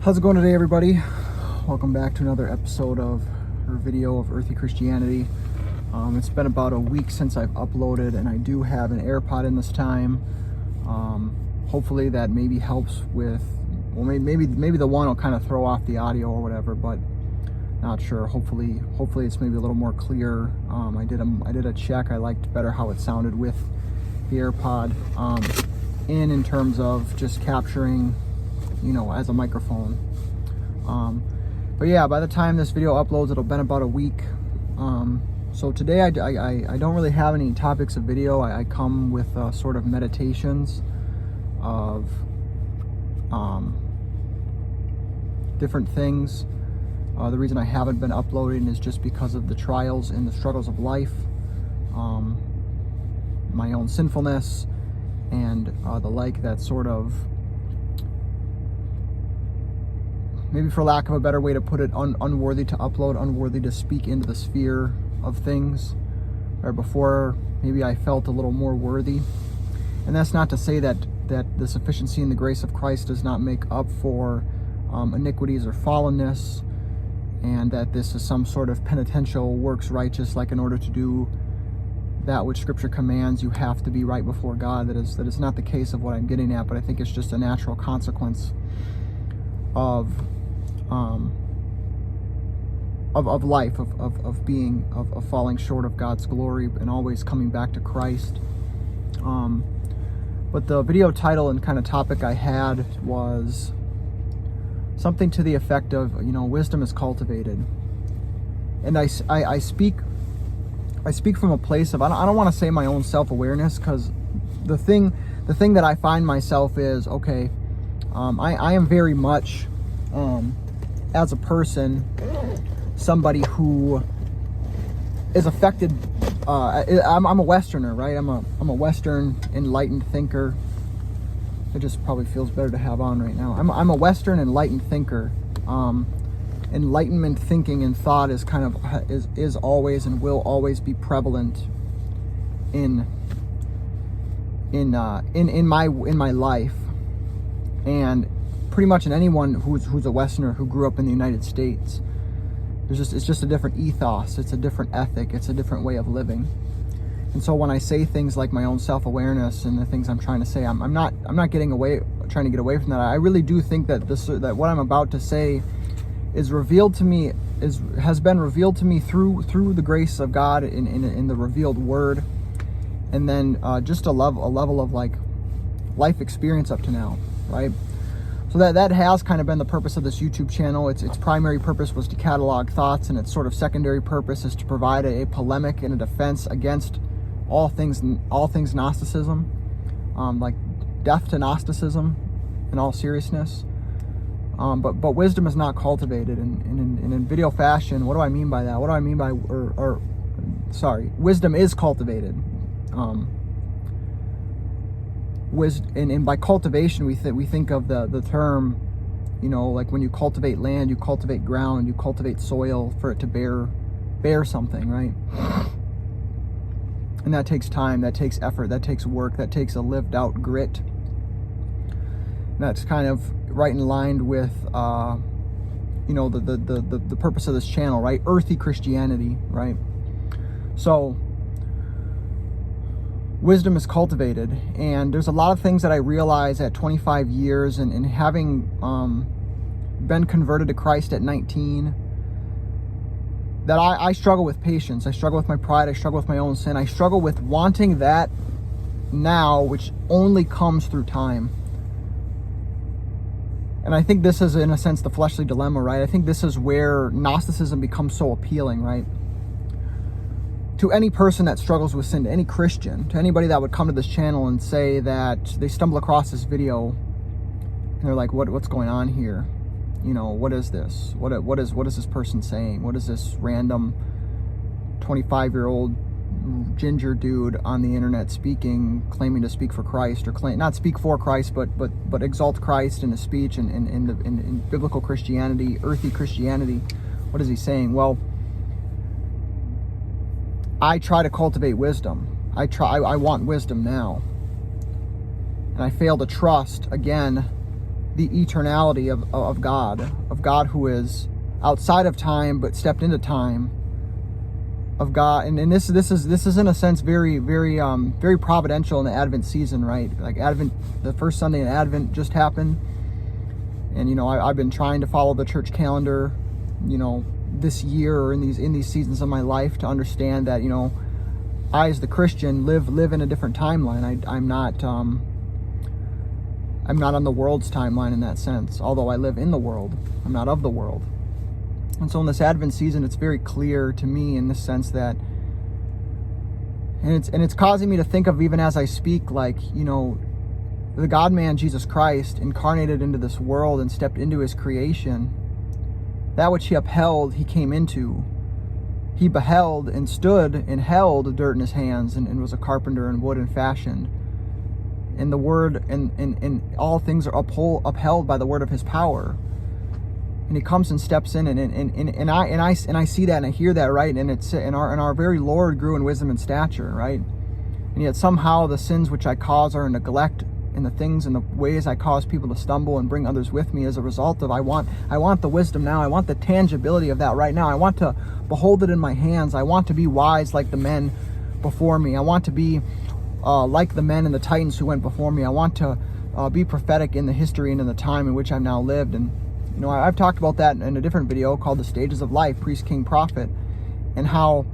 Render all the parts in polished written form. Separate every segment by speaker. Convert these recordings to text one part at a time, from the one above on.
Speaker 1: How's it going today, everybody? Welcome back to another episode of or video of Earthy Christianity. It's been about a week since I've uploaded, and I do have an AirPod in this time. Hopefully that maybe helps with, well, maybe the one will kind of throw off the audio or whatever, but not sure. Hopefully it's maybe a little more clear. I did a check. I liked better how it sounded with the AirPod in terms of just capturing, as a microphone. But yeah, by the time this video uploads, it'll been about a week. So today I don't really have any topics of video. I come with sort of meditations of different things. The reason I haven't been uploading is just because of the trials and the struggles of life, my own sinfulness, and the like that sort of, maybe for lack of a better way to put it, unworthy to upload, unworthy to speak into the sphere of things, where before maybe I felt a little more worthy. And that's not to say that the sufficiency and the grace of Christ does not make up for iniquities or fallenness, and that this is some sort of penitential works righteous, like in order to do that which Scripture commands, you have to be right before God. That is not the case of what I'm getting at, but I think it's just a natural consequence of life, of being, of falling short of God's glory and always coming back to Christ. But the video title and kind of topic I had was something to the effect of, wisdom is cultivated. And I speak from a place of, I don't want to say my own self-awareness, because the thing that I find myself is, okay, I am very much, as a person, somebody who is affected. I'm a Westerner, right? I'm a Western enlightened thinker. It just probably feels better to have on right now. I'm a Western enlightened thinker. Enlightenment thinking and thought is kind of is always and will always be prevalent in my life, and pretty much in anyone who's a Westerner who grew up in the United States. It's just a different ethos. It's a different ethic. It's a different way of living. And so when I say things like my own self-awareness and the things I'm trying to say, I'm not trying to get away from that. I really do think that that what I'm about to say is revealed to me, has been revealed to me through the grace of God in the revealed Word, and then just a level of like life experience up to now, right? So that has kind of been the purpose of this YouTube channel. Its primary purpose was to catalog thoughts, and its sort of secondary purpose is to provide a polemic and a defense against all things Gnosticism, like death to Gnosticism in all seriousness. But wisdom is not cultivated, and in video fashion. What do I mean by that? What do I mean by, wisdom is cultivated. And by cultivation, we think of the term, like when you cultivate land, you cultivate ground, you cultivate soil for it to bear something, right? And that takes time, that takes effort, that takes work, that takes a lived out grit. And that's kind of right in line with the purpose of this channel, right? Earthy Christianity, right? So wisdom is cultivated, and there's a lot of things that I realize at 25 years and having been converted to Christ at 19, that I struggle with patience. I struggle with my pride. I struggle with my own sin. I struggle with wanting that now, which only comes through time. And I think this is, in a sense, the fleshly dilemma, right? I think this is where Gnosticism becomes so appealing, right? To any person that struggles with sin, to any Christian, to anybody that would come to this channel and say that they stumble across this video and they're like, what's going on here? What is this? What is this person saying? What is this random 25-year-old ginger dude on the internet claiming to speak for Christ, or not speak for Christ, but exalt Christ in his speech and in biblical Christianity, earthy Christianity? What is he saying? Well, I try to cultivate wisdom. I want wisdom now. And I fail to trust, again, the eternality of God who is outside of time but stepped into time, of God. And this is in a sense very providential in the Advent season, right? Like Advent, the first Sunday in Advent just happened, and you know, I've been trying to follow the church calendar, you know, this year or in these seasons of my life, to understand that, you know, I as the Christian live in a different timeline. I'm not on the world's timeline in that sense, although I live in the world. I'm not of the world. And so in this Advent season, it's very clear to me in the sense that, and it's causing me to think of, even as I speak, like, you know, the God-man Jesus Christ incarnated into this world and stepped into his creation. That which he upheld, he came into. He beheld and stood and held dirt in his hands, and was a carpenter and wood and fashioned. And the word and all things are upheld by the word of his power. And he comes and steps in, and I see that and I hear that, right? And it's and our very Lord grew in wisdom and stature, right? And yet somehow the sins which I cause are neglect, and the things and the ways I cause people to stumble and bring others with me as a result of, I want the wisdom now. I want the tangibility of that right now. I want to behold it in my hands. I want to be wise like the men before me. I want to be like the men and the titans who went before me. I want to be prophetic in the history and in the time in which I've now lived. And you know, I've talked about that in a different video called The Stages of Life, Priest, King, Prophet, and how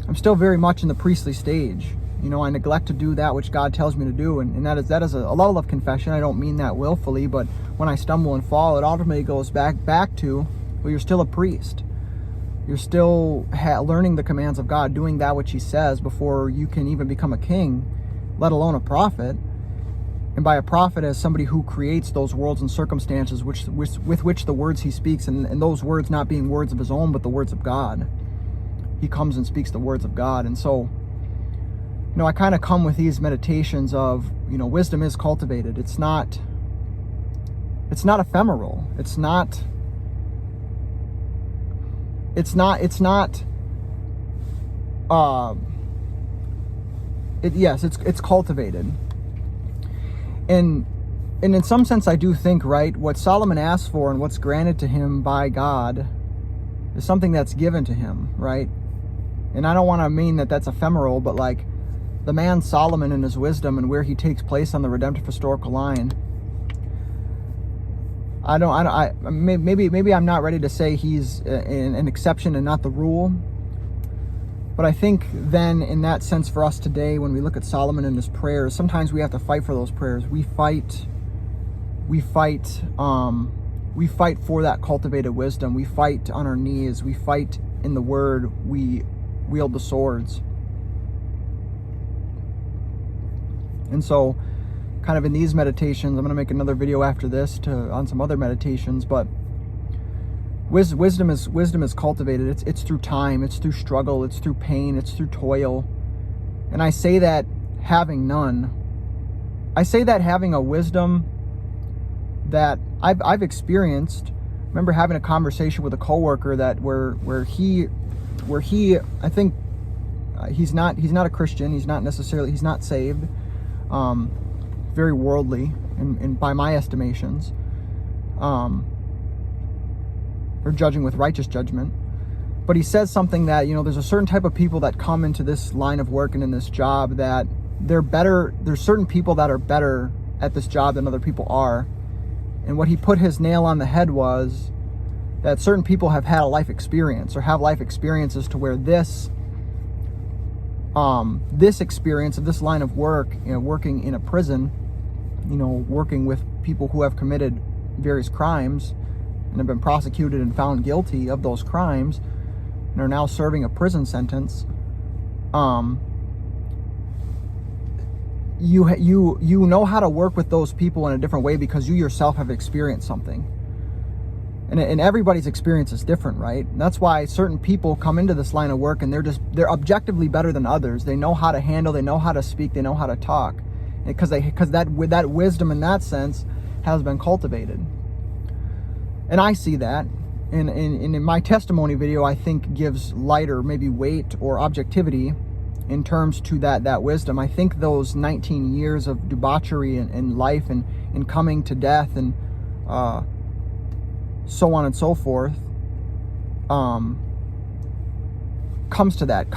Speaker 1: I'm still very much in the priestly stage. You know, I neglect to do that which God tells me to do, and that is a level of confession. I don't mean that willfully, but when I stumble and fall, it ultimately goes back to, well, you're still a priest. You're still learning the commands of God, doing that which he says before you can even become a king, let alone a prophet. And by a prophet, as somebody who creates those worlds and circumstances with which the words he speaks, and those words not being words of his own, but the words of God. He comes and speaks the words of God. And so, you know, I kind of come with these meditations of, you know, wisdom is cultivated. It's not ephemeral. It's cultivated. And in some sense, I do think, right, what Solomon asked for and what's granted to him by God is something that's given to him, right? And I don't want to mean that that's ephemeral, but like the man Solomon and his wisdom and where he takes place on the redemptive historical line, maybe I'm not ready to say he's an exception and not the rule. But I think then, in that sense, for us today, when we look at Solomon and his prayers, sometimes we have to fight for those prayers. We fight for that cultivated wisdom. We fight on our knees. We fight in the word. We wield the swords. And so, kind of in these meditations, I'm going to make another video after this on some other meditations, but wisdom is cultivated. It's through time, it's through struggle, it's through pain, it's through toil. And I say that having none. I say that having a wisdom that I've experienced. I remember having a conversation with a coworker that where he I think he's not a Christian. He's not saved. Very worldly in by my estimations. Or judging with righteous judgment. But he says something that, you know, there's a certain type of people that come into this line of work and in this job that they're better. There's certain people that are better at this job than other people are. And what he put his nail on the head was that certain people have had a life experience or have life experiences to where this experience of this line of work, you know, working in a prison, you know, working with people who have committed various crimes and have been prosecuted and found guilty of those crimes and are now serving a prison sentence, you know how to work with those people in a different way because you yourself have experienced something. And everybody's experience is different, right? And that's why certain people come into this line of work and they're objectively better than others. They know how to handle, they know how to speak, they know how to talk, because that wisdom in that sense has been cultivated. And I see that, and in my testimony video, I think gives light or maybe weight or objectivity in terms to that wisdom. I think those 19 years of debauchery and life and coming to death and so on and so forth, comes to that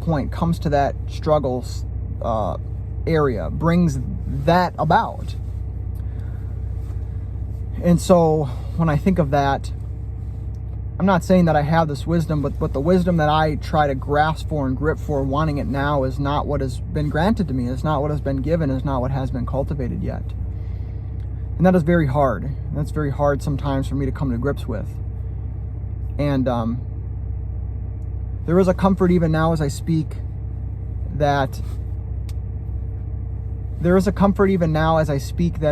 Speaker 1: point, comes to that struggles area, brings that about. And so when I think of that, I'm not saying that I have this wisdom, but the wisdom that I try to grasp for and grip for, wanting it now, is not what has been granted to me, is not what has been given, is not what has been cultivated yet. And that is very hard. That's very hard sometimes for me to come to grips with. And there is a comfort even now as I speak that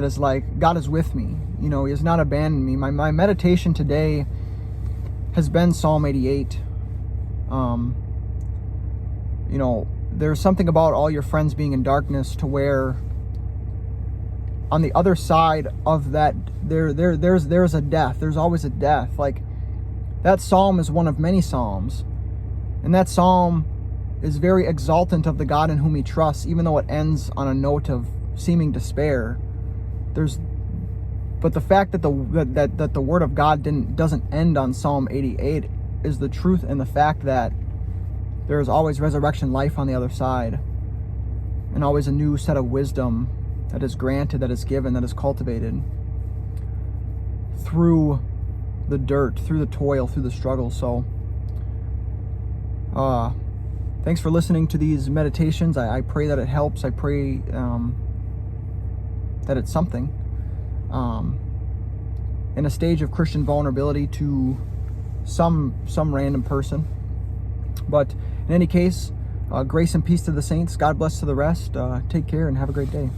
Speaker 1: is like, God is with me. You know, He has not abandoned me. My meditation today has been Psalm 88. You know, there's something about all your friends being in darkness, to where on the other side of that, there's a death. There's always a death. Like, that psalm is one of many psalms, and that psalm is very exultant of the God in whom he trusts, even though it ends on a note of seeming despair. But the fact that the Word of God doesn't end on Psalm 88 is the truth, and the fact that there is always resurrection life on the other side, and always a new set of wisdom that is granted, that is given, that is cultivated through the dirt, through the toil, through the struggle. So thanks for listening to these meditations. I pray that it helps. I pray that it's something in a stage of Christian vulnerability to some random person. But in any case, grace and peace to the saints. God bless to the rest. Take care and have a great day.